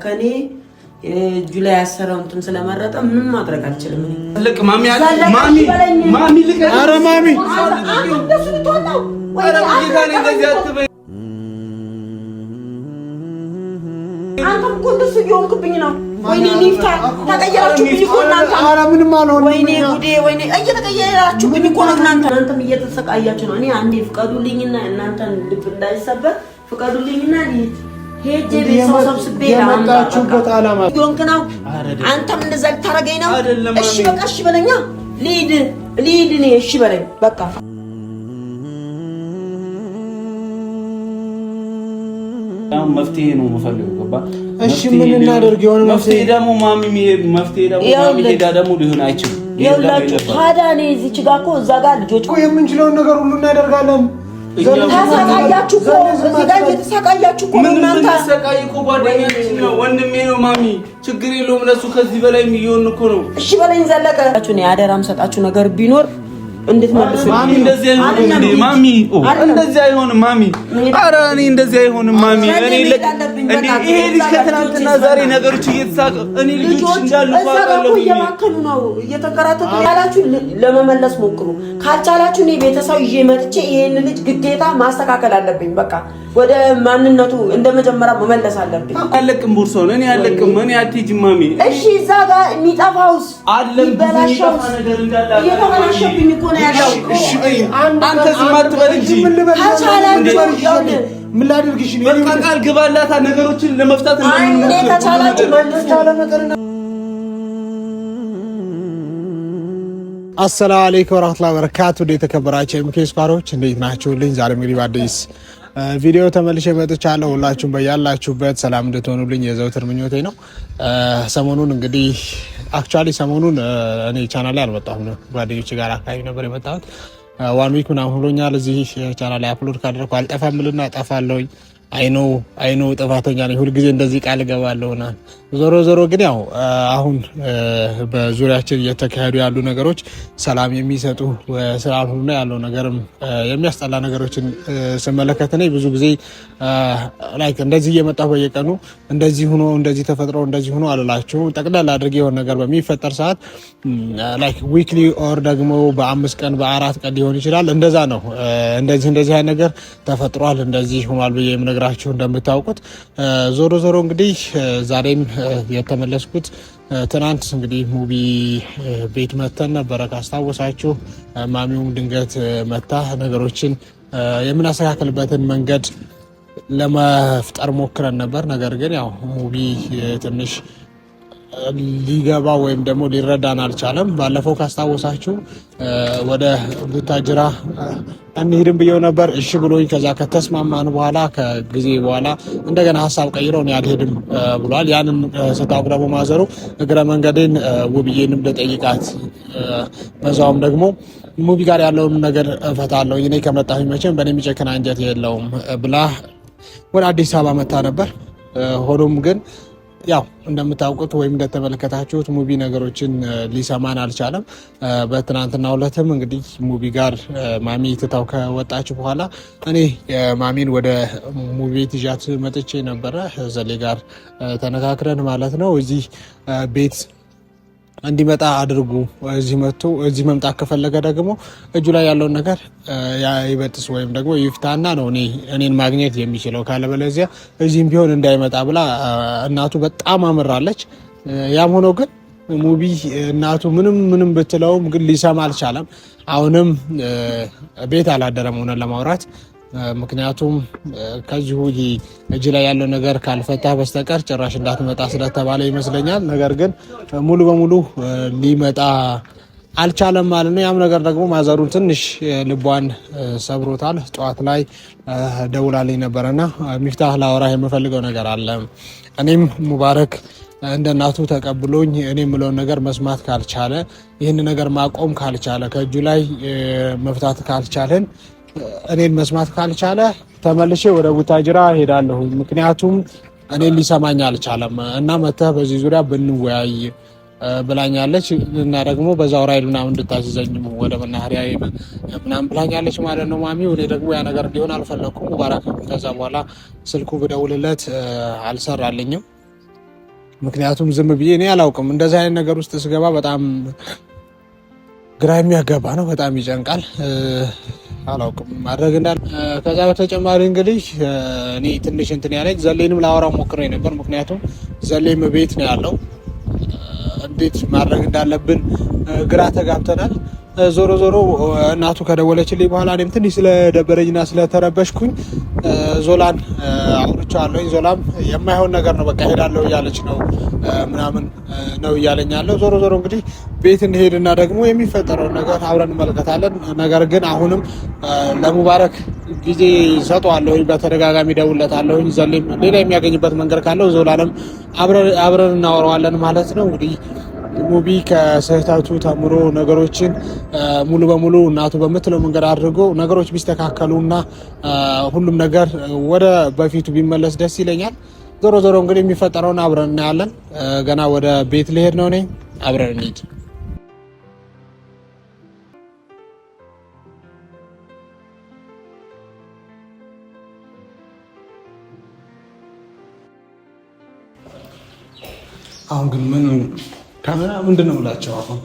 ከኔ ጁላይ ያሰረው እንትን ስለመረጠ ምንም ማድረግ አልችልም። ልክ ማሚ ልክ ኧረ ማሚ አንተም እኮ እንደሱ እየሆንክብኝ ነው። ወይኔ ኒፍታ ተቀየራችሁብኝ እኮ እናንተ። ኧረ ምንም አልሆንም። ወይኔ ጉዴ፣ ወይኔ እየተቀየራችሁብኝ እኮ ነው እናንተ። እናንተም እየተሰቃያችሁ ነው። እኔ አንዴ ፍቀዱልኝና እናንተን ልብ እንዳይሰበር ፍቀዱልኝና ሄጄ ቤተሰብ ሰብስቤ የመጣችሁበት ዓላማ ዶንክ ነው። አንተም እንደዛ ልታረገኝ ነው? እሺ በቃ እሺ በለኛ። ልሂድ እኔ እሺ በለኝ በቃ። መፍትሄ ነው የምፈልገው። ገባ? እሺ ምን እናደርግ? የሆነ መፍትሄ ደግሞ ማሚ ሄዳ ደግሞ ሊሆን አይችልም። ይኸውላችሁ ታዲያ እኔ እዚች ጋር እኮ እዛ ጋር ልጆች የምንችለውን ነገር ሁሉ እናደርጋለን። ተሰቃያችሁ እኮ እዚህ ጋር እየተሰቃያችሁ እኮ ነው እናንተ። ተሰቃይ እኮ ጓደኛችን ነው ወንድሜ ነው ማሚ፣ ችግር የለውም ለሱ ከዚህ በላይ የሚሆን እኮ ነው። እሺ በለኝ ዘለቀ። እኔ አደራም ሰጣችሁ ነገር ቢኖር እንድትመልሱ ማሚ። እንደዚህ አይሆንም ማሚ፣ እንደዚህ አይሆንም ማሚ። ኧረ እኔ እንደዚህ አይሆንም ማሚ። እኔ ይሄ ልጅ ከትናንትና ዛሬ ነገሮች እየተሳቀ እኔ ልጆች እንዳሉ ባለው እየማከሉ ነው እየተከራተቱ ያላችሁ ለመመለስ ሞክሩ። ካልቻላችሁ እኔ ቤተሰብ ይዤ መጥቼ ይሄን ልጅ ግዴታ ማስተካከል አለብኝ። በቃ ወደ ማንነቱ እንደመጀመሪያ መመለስ አለብኝ። አለቅም ቦርሳውን እኔ አለቅም። እኔ አትሄጂም ማሚ። እሺ እዛ ጋር የሚጠፋውስ አለም በላሻው ነገር እንዳለ እየተበላሸብኝ እኮ ነው ያለው። እሺ አንተ ዝም አትበል እንጂ ምን ላድርግሽ? በቃ ቃል ግባላታ ነገሮችን ለመፍታት እንደምን ተቻላችሁ መልስ ታለ ነገር ነው። አሰላሙ አለይኩም ወራህመቱላሂ ወበረካቱ። የተከበራችሁ የምኬስ ፓሮች እንዴት ናችሁልኝ? ዛሬ እንግዲህ በአዲስ ቪዲዮ ተመልሼ መጥቻለሁ። ሁላችሁም በያላችሁበት ሰላም እንድትሆኑልኝ የዘውትር ምኞቴ ነው። ሰሞኑን እንግዲህ አክቹአሊ ሰሞኑን እኔ ቻናል ላይ አልመጣሁም ነው፣ ጓደኞቼ ጋር አካባቢ ነበር የመጣሁት። ዋን ዊክ ምናምን ሆኖኛል እዚህ ቻናል ላይ አፕሎድ ካደረኩ። አልጠፋምልና ጠፋለሁኝ። አይኖ ጥፋተኛ ነኝ። ሁልጊዜ እንደዚህ ቃል እገባለሁና ዞሮ ግን ያው አሁን በዙሪያችን እየተካሄዱ ያሉ ነገሮች ሰላም የሚሰጡ ስላልሆኑ ያለው ነገርም የሚያስጠላ ነገሮችን ስመለከት ነኝ ብዙ ጊዜ ላይክ እንደዚህ እየመጣሁ በየቀኑ እንደዚህ ሆኖ እንደዚህ ተፈጥሮ እንደዚህ ሆኖ አልላችሁ ጠቅላላ አድርጌ የሆነ ነገር በሚፈጠር ሰዓት ላይክ ዊክሊ ኦር ደግሞ በ5 ቀን በ4 ቀን ሊሆን ይችላል። እንደዛ ነው እንደዚህ አይነት ነገር ተፈጥሯል እንደዚህ ሆኗል ብዬ የምነግራችሁ እንደምታውቁት። ዞሮ እንግዲህ ዛሬም የተመለስኩት ትናንት እንግዲህ ሙቢ ቤት መተን ነበረ ካስታወሳችሁ። ማሚውም ድንገት መታ ነገሮችን የምናስተካክልበትን መንገድ ለመፍጠር ሞክረን ነበር። ነገር ግን ያው ሙቢ ትንሽ ሊገባ ወይም ደግሞ ሊረዳን አልቻለም። ባለፈው ካስታወሳችሁ ወደ ቡታጅራ እንሂድም ብየው ነበር። እሺ ብሎኝ ከዛ ከተስማማን በኋላ ከጊዜ በኋላ እንደገና ሀሳብ ቀይረው ነው ያልሄድም ብሏል። ያንን ስታውቅ ደግሞ ማዘሩ እግረ መንገዴን ውብዬንም ልጠይቃት በዛውም ደግሞ ሙቢ ጋር ያለውን ነገር እፈታለሁ እኔ ከመጣሁኝ መቼም በእኔ የሚጨክን አንጀት የለውም ብላ ወደ አዲስ አበባ መታ ነበር። ሆኖም ግን ያው እንደምታውቁት ወይም እንደተመለከታችሁት ሙቢ ነገሮችን ሊሰማን አልቻለም። በትናንትናው ዕለትም እንግዲህ ሙቢ ጋር ማሚ ትታው ከወጣች በኋላ እኔ ማሚን ወደ ሙቢ ቤት ይዣት መጥቼ ነበረ። ዘሌ ጋር ተነካክረን ማለት ነው እዚህ ቤት እንዲመጣ አድርጉ። እዚህ መምጣት ከፈለገ ደግሞ እጁ ላይ ያለውን ነገር ይበጥስ ወይም ደግሞ ይፍታና ነው እኔን ማግኘት የሚችለው፣ ካለበለዚያ እዚህም ቢሆን እንዳይመጣ ብላ እናቱ በጣም አምራለች። ያም ሆኖ ግን ሙቢ እናቱ ምንም ብትለውም ግን ሊሰማ አልቻለም። አሁንም ቤት አላደረም ሆነን ለማውራት። ምክንያቱም ከዚሁ እጅ ላይ ያለው ነገር ካልፈታ በስተቀር ጭራሽ እንዳትመጣ ስለተባለ ይመስለኛል። ነገር ግን ሙሉ በሙሉ ሊመጣ አልቻለም ማለት ነው። ያም ነገር ደግሞ ማዘሩን ትንሽ ልቧን ሰብሮታል። ጠዋት ላይ ደውላልኝ ነበረና ሚፍታህ ላወራ የምፈልገው ነገር አለ። እኔም ሙባረክ እንደ እናቱ ተቀብሎኝ እኔ የምለውን ነገር መስማት ካልቻለ፣ ይህን ነገር ማቆም ካልቻለ፣ ከእጁ ላይ መፍታት ካልቻለን፣ እኔን መስማት ካልቻለ ተመልሼ ወደ ቡታጅራ ሄዳለሁ። ምክንያቱም እኔን ሊሰማኝ አልቻለም እና መተህ በዚህ ዙሪያ ብንወያይ ብላኛለች። እና ደግሞ በዛው ራይል ምናምን እንድታስይዘኝ ወደ መናኸሪያ ምናምን ብላኛለች ማለት ነው ማሚ። እኔ ደግሞ ያ ነገር እንዲሆን አልፈለኩም። ሙባረክ ከዛ በኋላ ስልኩ ብደውልለት አልሰራልኝም። ምክንያቱም ዝም ብዬ እኔ አላውቅም። እንደዚህ አይነት ነገር ውስጥ ስገባ በጣም ግራ የሚያጋባ ነው። በጣም ይጨንቃል። አላውቅም ማድረግ እንዳለ። ከዛ በተጨማሪ እንግዲህ እኔ ትንሽ እንትን ያለኝ ዘሌንም ላወራ ሞክሬ ነበር። ምክንያቱም ዘሌም ቤት ነው ያለው። እንዴት ማድረግ እንዳለብን ግራ ተጋብተናል። ዞሮ ዞሮ እናቱ ከደወለችልኝ በኋላ እኔም ትንሽ ስለደበረኝና ስለተረበሽኩኝ ዞላን አውርቼዋለሁኝ። ዞላም የማይሆን ነገር ነው በቃ ሄዳለሁ እያለች ነው ምናምን ነው እያለኝ ያለው። ዞሮ ዞሮ እንግዲህ ቤት እንሄድና ደግሞ የሚፈጠረውን ነገር አብረን እንመለከታለን። ነገር ግን አሁንም ለሙባረክ ጊዜ ሰጠዋለሁኝ፣ በተደጋጋሚ ደውለታለሁኝ። ዘሌም ሌላ የሚያገኝበት መንገድ ካለው ዞላንም አብረን እናወራዋለን ማለት ነው። እንግዲህ ሙቢ ከስህተቱ ተምሮ ነገሮችን ሙሉ በሙሉ እናቱ በምትለው መንገድ አድርጎ ነገሮች ቢስተካከሉና ሁሉም ነገር ወደ በፊቱ ቢመለስ ደስ ይለኛል። ዞሮ ዞሮ እንግዲህ የሚፈጠረውን አብረን እናያለን። ገና ወደ ቤት ልሄድ ነው ነኝ። አብረን እንሂድ። አሁን ግን ምን ካሜራ ምንድን ነው ብላቸው አሁን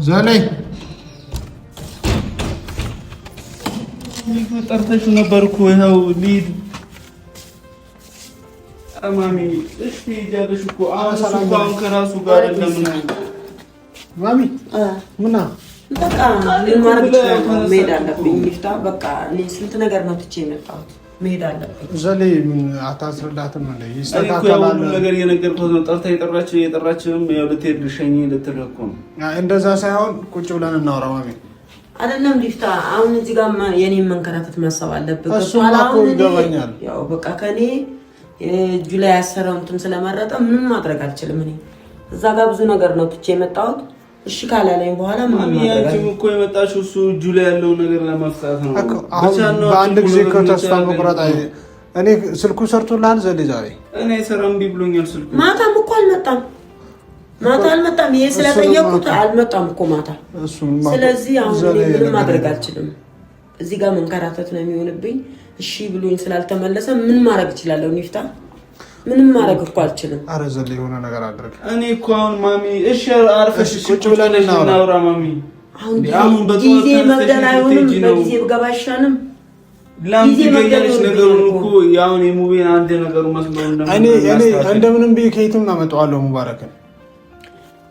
ዘሌ ጠርተሽው ነበር እኮ ይኸው ሊድ ማሚ እሺ ይጃለሽ እኮ አሁን ከራሱ ጋር ለምን ማሚ ምና በቃ ለማርክ መሄድ አለብኝ። ይፍታ በቃ ስንት ነገር ነው ትቼ የመጣሁት። መሄድ አለብኝ። ዘሌ ምን አታስረዳትም እንዴ? ይስተካከላል ነገር የነገርኩት ነው። ጠርታ የጠራችም ያው ልትሄድ ልሸኝ ልትልኩ ነው። እንደዛ ሳይሆን ቁጭ ብለን እናወራ ማሚ። አይደለም ይፍታ፣ አሁን እዚህ ጋር የኔን መንከራተት ማሰብ አለብህ። ይገባኛል። ያው በቃ ከኔ እጁ ላይ ያሰረው እንትን ስለመረጠ ምንም ማድረግ አልችልም። እኔ እዛ ጋር ብዙ ነገር ነው ትቼ የመጣሁት። እሺ ካላለኝ በኋላ ምን ማድረግ ነው? እኮ የመጣችው እሱ እጁ ላይ ያለው ነገር ለማፍታት ነው። በአንድ ጊዜ ከተስፋ መቁረጥ እኔ ስልኩ ሰርቶልሃል ዘሌ? ዛሬ እኔ ሰራም ቢብሎኛል ስልኩ። ማታም እኮ አልመጣም። ይሄ ስለጠየቁት አልመጣም እኮ ማታ። ስለዚህ አሁን ምንም ማድረግ አልችልም። እዚህ ጋር መንከራተት ነው የሚሆንብኝ። እሺ ብሎኝ ስላልተመለሰ ምን ማድረግ እችላለሁ? ይፍታ ምንም ማድረግ እኮ አልችልም። አረ ዘሌ የሆነ ነገር አድርግ። እኔ እኮ አሁን ማሚ እሺ አርፈሽ ቁጭ ብለን እናውራ ማሚ። አሁን ጊዜ መግደል አይሆንም። በጊዜ ብገባ አይሻልም? ላምቲ ገየልሽ ነገሩን እኮ ያውን የሙቤን አንድ ነገሩ መስሎ እኔ እንደምንም ብዬ ከየትም አመጣዋለሁ ሙባረክን።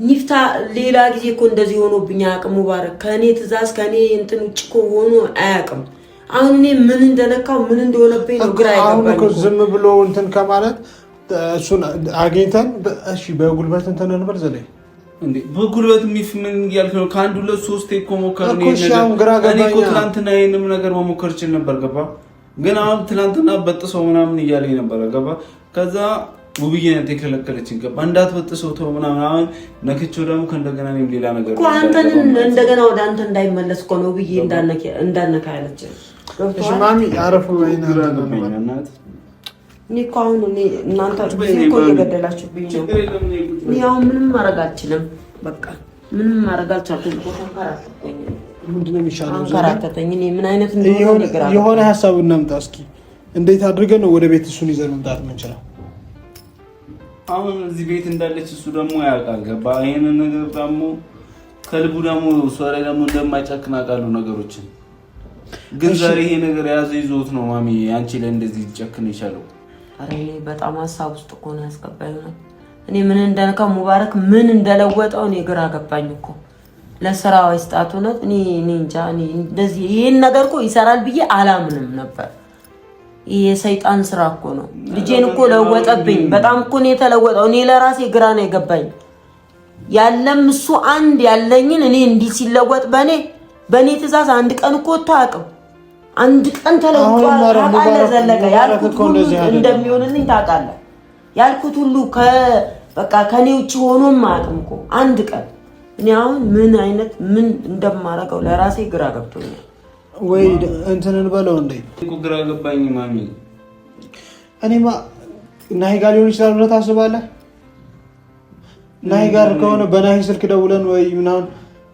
ይፍታ ሌላ ጊዜ እኮ እንደዚህ ሆኖብኝ አያውቅም። ሙባረክ ከኔ ትእዛዝ ከኔ እንትን ውጭ እኮ ሆኖ አያውቅም። አሁን እኔ ምን እንደነካው ምን እንደሆነብኝ ነው ግራ አይገባኝ እኮ። ዝም ብሎ እንትን ከማለት እሱን አግኝተን እሺ በጉልበት እንትን እንበል ዘሌ። እንዴ በጉልበት ምን እያልክ ነው? ከአንድ ሁለት ሶስት እኮ ሞከርን። እኔ እኮ ትናንትና ይሄንም ነገር መሞከር ይችል ነበር ገባ። ግን አሁን ትናንትና በጥሰው ምናምን እያለኝ ነበር ገባ። ከዛ ውብዬ ነው የከለከለችኝ ገባ። እንዳትበጥሰው ተው ምናምን። አሁን ነክቼው ደግሞ ከእንደገና እኔም ሌላ ነገር እኮ አንተን እንደገና ወደ አንተ እንዳይመለስ እኮ ነው ውብዬ እንዳነካ ያለች። እሺ ማሚ አረፉ ወይና እናት እኔ እኮ አሁን እናንተ እኮ እየገደላችሁብኝ ነው። እኔ አሁን ምንም ማድረግ አልችልም። በቃ ምንም ማድረግ አልቻልኩም። ምንድን ነው የሚሻለው? አንከራተተኝ። እኔ ምን አይነት እንደሆነ የሆነ ሀሳብ እናምጣ እስኪ። እንዴት አድርገን ነው ወደ ቤት እሱን ይዘን መምጣት የምንችለው? አሁን እዚህ ቤት እንዳለች እሱ ደግሞ ያውቃል ገባ። ይሄንን ነገር ደግሞ ከልቡ ደግሞ እሷ ላይ ደግሞ እንደማይጨክን አውቃለሁ ነገሮችን። ግን ዛሬ ይሄ ነገር የያዘ ይዞት ነው ማሚ አንቺ ላይ እንደዚህ ሊጨክን ይቻለው። አረ እኔ በጣም ሀሳብ ውስጥ እኮ ነው ያስገባኝ ነው። እኔ ምን እንደነካው ሙባረክ ምን እንደለወጠው እኔ ግራ ገባኝ እኮ። ለስራው አይስጣት ሆነት እኔ እንጃ። እኔ እንደዚህ ይሄን ነገር እኮ ይሰራል ብዬ አላምንም ነበር። ይሄ ሰይጣን ስራ እኮ ነው። ልጄን እኮ ለወጠብኝ። በጣም እኮ ነው የተለወጠው። እኔ ለራሴ ግራ ነው የገባኝ። ያለም እሱ አንድ ያለኝን እኔ እንዲህ ሲለወጥ በኔ ትእዛዝ አንድ ቀን እኮ ታውቅም። አንድ ቀን ተለውጧል። ታውቃለህ ዘለቀ ያልኩት ሁሉ እንደሚሆንልኝ ታውቃለህ። ያልኩት ሁሉ በቃ ከኔ ውጭ ሆኖም አያውቅም እኮ አንድ ቀን። እኔ አሁን ምን እንደማደርገው ለራሴ ግራ ገብቶኛል። ወይ እንትን እንበለው እንዴ እኮ ግራ ገባኝ ማሚ። እኔማ ናሂ ጋር ሊሆን ይችላል ብለህ ታስባለህ? ናይ ጋር ከሆነ በናይ ስልክ ደውለን ወይ ምናምን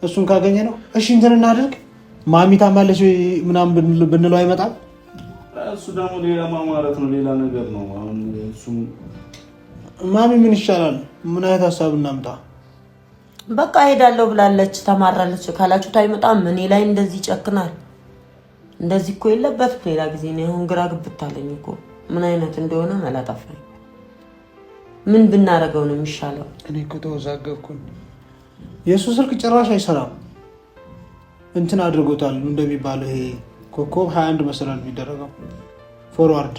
እሱን ካገኘ ነው እሺ እንትን እናድርግ ማሚ ታማለች ምናምን ብንለው አይመጣም። እሱ ደግሞ ሌላ ማማረት ነው ሌላ ነገር ነው። አሁን እሱ ማሚ ምን ይሻላል? ምን አይነት ሀሳብ እናምጣ? በቃ ሄዳለሁ ብላለች ተማራለች ካላችሁ አይመጣም። እኔ ላይ እንደዚህ ጨክናል እንደዚህ እኮ የለበትም። ሌላ ጊዜ ነው አሁን ግራ ግብታለኝ እኮ ምን አይነት እንደሆነ መላጣፋኝ። ምን ብናረገው ነው የሚሻለው? እኔ እኮ ተወዛገብኩኝ። የሱ ስልክ ጭራሽ አይሰራም። እንትን አድርጎታል እንደሚባለው ይሄ ኮኮብ 21 መሰላል የሚደረገው ፎርዋርድ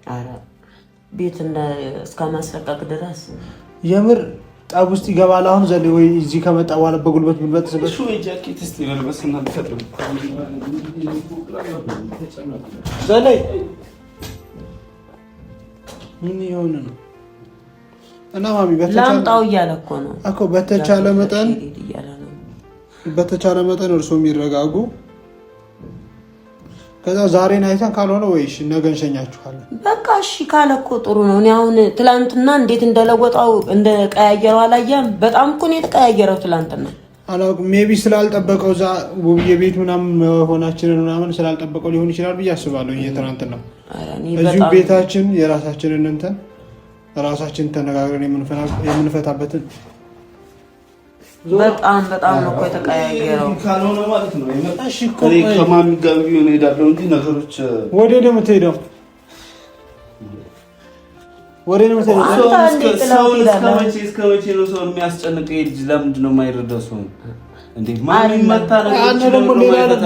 አረ ቤት እንደ እስከ ማስለቀቅ ድረስ የምር ጣብ ውስጥ ይገባል። አሁን ዘለ ወይ እዚህ ከመጣ በኋላ በጉልበት ብንበጥስ እሱ የጃኬት እስቲ መልበስና ተፈጥሮ ዘለ ምን ይሆን ነው እና ማሚ ላምጣው እያለ እኮ ነው እኮ በተቻለ መጠን እርሶ የሚረጋጉ ከዛ ዛሬን አይተን ካልሆነ ወይሽ ነገ እንሸኛችኋለን። በቃ እሺ ካለ እኮ ጥሩ ነው። እኔ አሁን ትላንትና እንዴት እንደለወጣው እንደቀያየረው አላየም። በጣም እኮ ነው የተቀያየረው ትላንትና። አላውቅም ሜቢ ስላልጠበቀው ዛ የቤት ምናምን ሆናችንን ምናምን ስላልጠበቀው ሊሆን ይችላል ብዬ አስባለሁ። ትናንትና እዚሁ ቤታችን የራሳችንን እንትን ራሳችን ተነጋግረን የምንፈታበትን በጣም ነው እኮ የተቀያየረው ካልሆነ ማለት ነው። እሺ እኮ ከማሚ ጋር ቢሆን ሄዳለሁ እንጂ ነገሮች ወደ ደግሞ ትሄደው ሰው እስከ መቼ ነው ሰው የሚያስጨንቀው? ልጅ ለምንድን ነው የማይረዳው ሰው እንዴ? ማሚ መታ ነው ደግሞ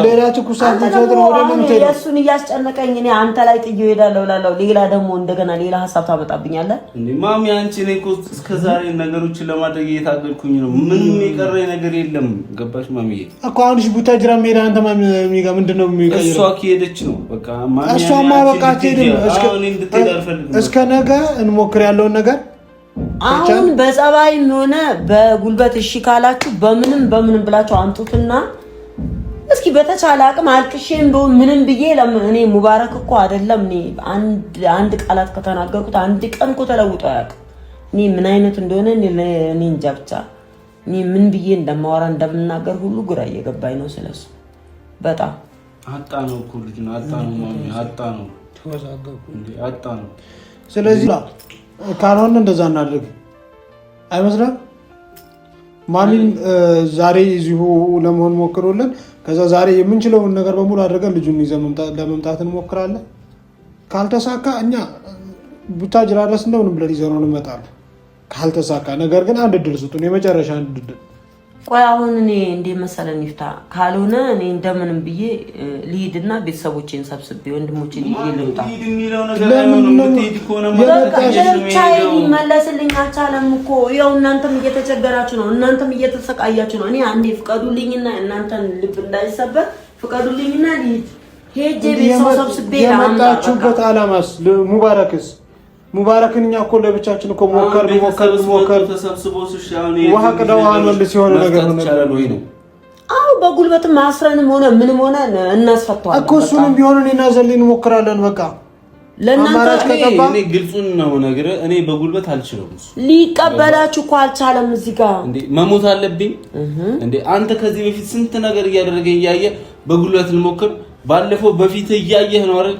ሌላ ትኩሳት ነው ወደ ምን ትሄደው? እሱን እያስጨነቀኝ እኔ አንተ ላይ ጥዬው ሄዳለሁ እላለሁ። ሌላ ደግሞ እንደገና ሌላ ሐሳብ ታመጣብኛለህ እንዴ? ማሚ አንቺ እኔ እኮ እስከ ዛሬ ነገሮችን ለማድረግ እየታገልኩኝ ነው። ምንም የቀረኝ ነገር የለም። ገባሽ ማሚ? እኮ አሁንሽ ቡታጅራ ሜዳ አንተ ማሚ ጋር ምንድነው የሚቀየረው? እሷ ከሄደች ነው በቃ ማሚ። እሷማ በቃ ትሄድ እስከ ነገ እንሞክር ያለውን ነገር አሁን በጸባይም ሆነ በጉልበት እሺ ካላችሁ በምንም ብላችሁ አምጡትና እስኪ በተቻለ አቅም አልቅሼም እንደው ምንም ብዬ እኔ ሙባረክ እኮ አይደለም እኔ አንድ ቃላት ከተናገርኩት አንድ ቀን እኮ ተለውጦ አያውቅም። እኔ ምን አይነት እንደሆነ እኔ እንጃ ብቻ እኔ ምን ብዬ እንደማወራ እንደምናገር ሁሉ ግራ እየገባኝ ነው ስለሱ። በጣም አጣ ነው እኮ ልጅ ነው አጣ ነው ማሚ አጣ ነው ተወዛገብኩ እንዴ አጣ ነው። ስለዚህ ካልሆነ እንደዛ እናድርግ አይመስልም? ማሚን ዛሬ እዚሁ ለመሆን ሞክሩልን። ከዛ ዛሬ የምንችለውን ነገር በሙሉ አድርገን ልጁን ይዘን ለመምጣት እንሞክራለን። ካልተሳካ እኛ ቡታጅራ ድረስ እንደምንም ብለን ይዘነው እንመጣለን። ካልተሳካ ነገር ግን አንድ እድል ስጡን፣ የመጨረሻ አንድ እድል። ቆይ አሁን እኔ እንደ መሰለን ይፍታ ካልሆነ እኔ እንደምንም ብዬ ልሂድና ቤተሰቦቼን ሰብስቤ ወንድሞቼን ይዤ ልምጣ። ይመለስልኝ አልቻለም እኮ ያው እናንተም እየተቸገራችሁ ነው፣ እናንተም እየተሰቃያችሁ ነው። እኔ አንዴ ፍቀዱልኝና እናንተን ልብ እንዳይሰበር ፍቀዱልኝና ልሂድ። ሄጄ ቤተሰብ ሰብስቤ የመጣችሁበት አላማስ ሙባረክን እኛ እኮ ለብቻችን እኮ ሞከር ተሰብስቦ ውሃ ቅዳው መልስ የሆነ ነገር ነው። አዎ በጉልበትም አስረንም ሆነ ምንም ሆነ እናስፈታዋለን እኮ እሱንም ቢሆን እኔና ዘሌ እንሞክራለን። በቃ ለእናንተ እኔ ግልጹን ነው ነገር እኔ በጉልበት አልችልም። ሊቀበላችሁ እኮ አልቻለም። እዚህ ጋር እንዴ መሞት አለብኝ እንዴ? አንተ ከዚህ በፊት ስንት ነገር እያደረገኝ እያየ በጉልበት እንሞክር። ባለፈው በፊት እያየህ ነው አይደል?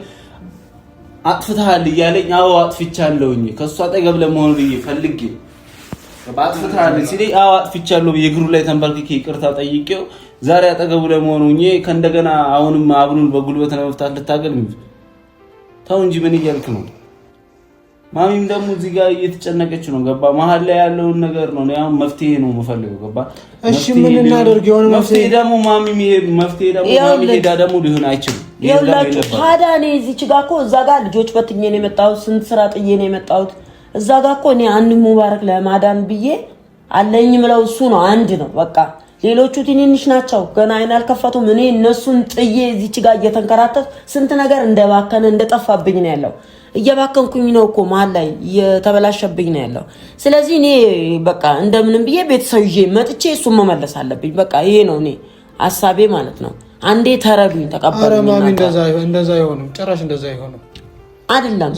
አጥፍተሃል እያለኝ አዎ አጥፍቻለሁኝ ከሷ አጠገብ ለመሆን ፈልጌ አጥፍተሃል ሲለኝ አዎ አጥፍቻለሁ የእግሩ ላይ ተንበርክኬ ይቅርታ ጠይቄው ዛሬ አጠገቡ ለመሆን ከእንደገና አሁንም አብሩን በጉልበት ለመፍታት ልታገል ተው እንጂ ምን እያልክ ነው? ማሚም ደግሞ እዚህ ጋር እየተጨነቀች ነው። ገባ? መሀል ላይ ያለውን ነገር ነው አሁን መፍትሄ ነው የምፈልገው። ገባ? እሺ ምን እናደርግ? የሆነ መፍትሄ ደግሞ ማሚ ሄዳ ደግሞ ሊሆን አይችልም። ይኸውላችሁ ታዲያ እኔ እዚች ጋር እኮ እዛ ጋር ልጆች በትኜ ነው የመጣሁት። ስንት ስራ ጥዬ ነው የመጣሁት። እዛ ጋር እኮ እኔ አንድ ሙባረክ ለማዳን ብዬ አለኝ ምለው እሱ ነው አንድ ነው በቃ። ሌሎቹ ትንንሽ ናቸው ገና አይን አልከፈቱም። እኔ እነሱን ጥዬ እዚች ጋር እየተንከራተት ስንት ነገር እንደባከነ እንደጠፋብኝ ነው ያለው። እየባከንኩኝ ነው እኮ መሀል ላይ እየተበላሸብኝ ነው ያለው። ስለዚህ እኔ በቃ እንደምንም ብዬ ቤተሰብ ይዤ መጥቼ እሱን መመለስ አለብኝ። በቃ ይሄ ነው እኔ ሐሳቤ ማለት ነው። አንዴ ተረዱኝ፣ ተቀበሉኝ። ኧረ ማሚ እንደዛ አይሆንም፣ ጭራሽ እንደዛ አይሆንም። አይደለም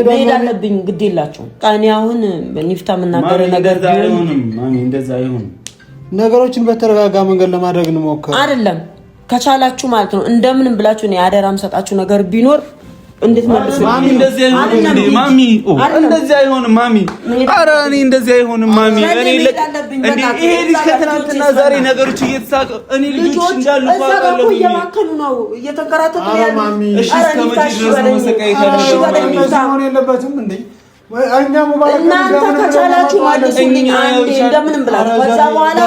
መሄድ አለብኝ። ግድ የላችሁም። እኔ አሁን ኒፍታ የምናገረው ነገር ቢሆንም ማሚ እንደዛ አይሆንም። ነገሮችን በተረጋጋ መንገድ ለማድረግ እንሞክር። አይደለም ከቻላችሁ ማለት ነው እንደምንም ብላችሁ እኔ አደራም ሰጣችሁ ነገር ቢኖር እንድትመልሱ። ማሚ እንደዚህ አይሆንም ማሚ እንደዚህ አይሆንም ማሚ። ኧረ እኔ እንደዚህ አይሆንም ማሚ። እኔ ይሄ ልጅ ከትናንትና ዛሬ ነገሮች እየተሳቀ እኔ ልጆች እንዳሉ ፋቃለሁ እየማከሉ ነው እየተንከራተቱ ያለው ማሚ። እሺ እስከመቼ ድረስ ነው መሰቃየት ያለብን ማሚ? መሆን የለበትም እንዴ? እኛ ሙባረክ እናንተ ከቻላችሁ መልሱልኝ አንዴ እንደምንም ብላችሁ ከዛ በኋላ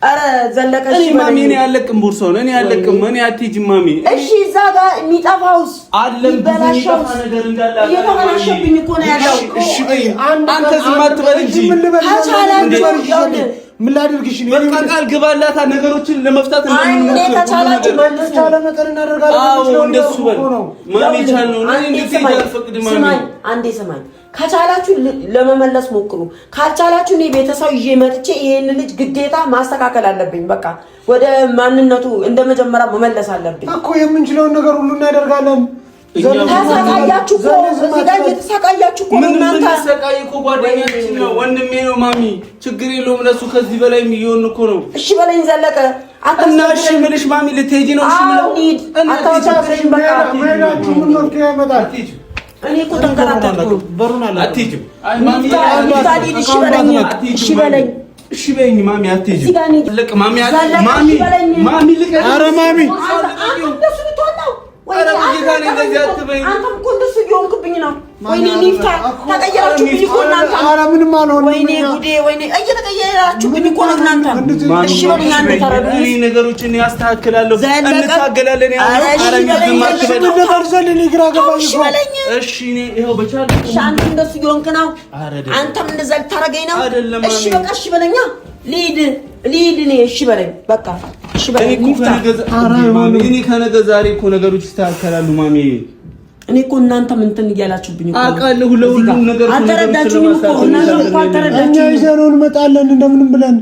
አረ ዘለቀ እሺ ማሚ። እኔ ያለቅም ቦርሳውን እኔ ያለቅም እኔ አትሄጂም ማሚ። እሺ እዛ ጋር የሚጠፋውስ አለም በላሻው ነገር እንዳለ እየተበላሸብኝ እኮ ነው ያለው። እሺ በይ አንተ ዝም አትበል እንጂ ከቻላችሁ ምን ላድርግሽ? በቃ ቃል ግባላታ ነገሮችን ለመፍታት እንደምንሞክር ከቻላችሁ መልሱ ካለ ነገር እናደርጋለን። አዎ እንደሱ በል ማሚ ቻል ነው እኔ እንድትሄጂ አልፈቅድም ማሚ። አንዴ ስማኝ፣ ከቻላችሁ ለመመለስ ሞክሩ። ካልቻላችሁ እኔ ቤተሰብ ይዤ መጥቼ ይሄን ልጅ ግዴታ ማስተካከል አለብኝ። በቃ ወደ ማንነቱ እንደመጀመሪያ መመለስ አለብኝ እኮ። የምንችለውን ነገር ሁሉ እናደርጋለን። ተሰቃያችሁ እኮ እዚህ ጋር እየተሰቃያችሁ እኮ እናንተ። ተሰቃይ እኮ ጓደኛችን ነው ወንድሜ ነው ማሚ። ችግር የለውም ለሱ ከዚህ በላይ የሚሆን እኮ ነው። እሺ በለኝ ዘለቀ። እና እሺ የምልሽ ማሚ ልትሄጂ ነው? እሺ ምን አታውሳብሽኝ። በቃ ማይናችሁ ምን መፍትሄ ያመጣል? እኔ እኮ ተንከራተትኩ። በሩን አለ አትሄጂም። እሺ በለኝ እሺ በለኝ እሺ በይኝ ማሚ አትሄጂም። እዚህ ጋር ልቅ ማሚ ማሚ ልቅ ኧረ ማሚ እንደሱ ብትሆን ነው ወይ? አንተም እኮ እንደሱ እየሆንክብኝ ነው። ወይኔ ኒፍታ ተቀየራችሁብኝ እኮ እናንተ። ኧረ ምንም አልሆንም። ወይኔ ጉዴ ወይኔ እየተቀየራችሁብኝ እኮ ነው እናንተ። እሺ በለኝ አንተ ተረዱ። እኔ ነገሮችን ያስተካክላለሁ እንታገላለን። እሺ በለኝ እሺ እኔ ይኸው በቻለ እሺ አንተ እንደሱ እየሆንክ ነው። አንተም እንደዛ ልታረገኝ ነው። እሺ በቃ እሺ በለኛ ልሂድ እኔ እሺ በለኝ በቃ እሺ በለኝ ኒፍታ። እኔ ከነገ ዛሬ እኮ ነገሮች ይስተካከላሉ ማሚ። እኔ እኮ እናንተም እንትን እያላችሁብኝ እኮ አውቃለሁ። ለሁሉም ነገር አልተረዳችሁኝም እኮ እናንተ እኮ አልተረዳችሁኝም። እኛ ይዘነው እንመጣለን እንደምንም ብለን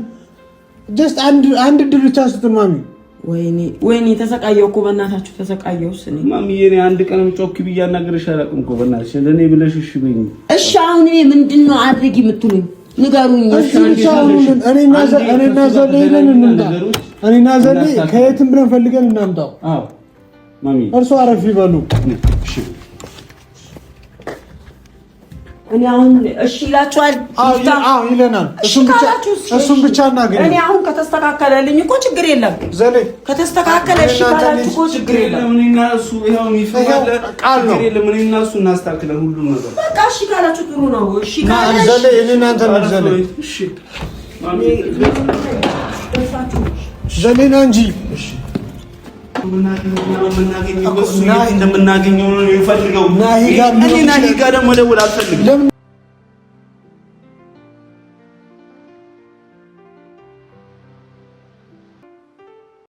ጀስት አንድ ድል ብቻ ስጡን ማሚ። ወይኔ ተሰቃየሁ እኮ በእናታችሁ ተሰቃየሁስ እኔ ማሚ። እኔ አንድ ቀንም ጮክ ብዬ አናግሬሽ አላውቅም እኮ በእናትሽ ለእኔ ብለሽ እሺ በይኝ። እሺ አሁን እኔ ምንድን ነው አድርጊ የምትሉኝ ንገሩኝ። እኔና ዘሌለን እንምጣ። እኔና ዘሌ ከየትም ብለን ፈልገን እናምጣው። አዎ ማሚ እርሶ አረፍ ይበሉ። እሺ እኔ አሁን እሺ ይላችኋል። አዎ ይለናል። እሱም ብቻ እናገኝ። እኔ አሁን ከተስተካከለልኝ እኮ ችግር የለም። ዘሌ ከተስተካከለ እሺ ካላችሁ እኮ ችግር የለም። እኔና እሱ ይሄው ይፈታል። ችግር የለም። እኔና እሱ እናስተካክለን ሁሉም ነገር። በቃ እሺ ካላችሁ ጥሩ ነው። እሺ ካላችሁ ዘሌ እኔና አንተ ነው ዘሌ። እሺ ማሚ ዘሌና እንጂ እሺ እንደምናገኘው ነው የሚፈልገው። ናሂ ጋር ደግሞ ደውል አልፈልግም።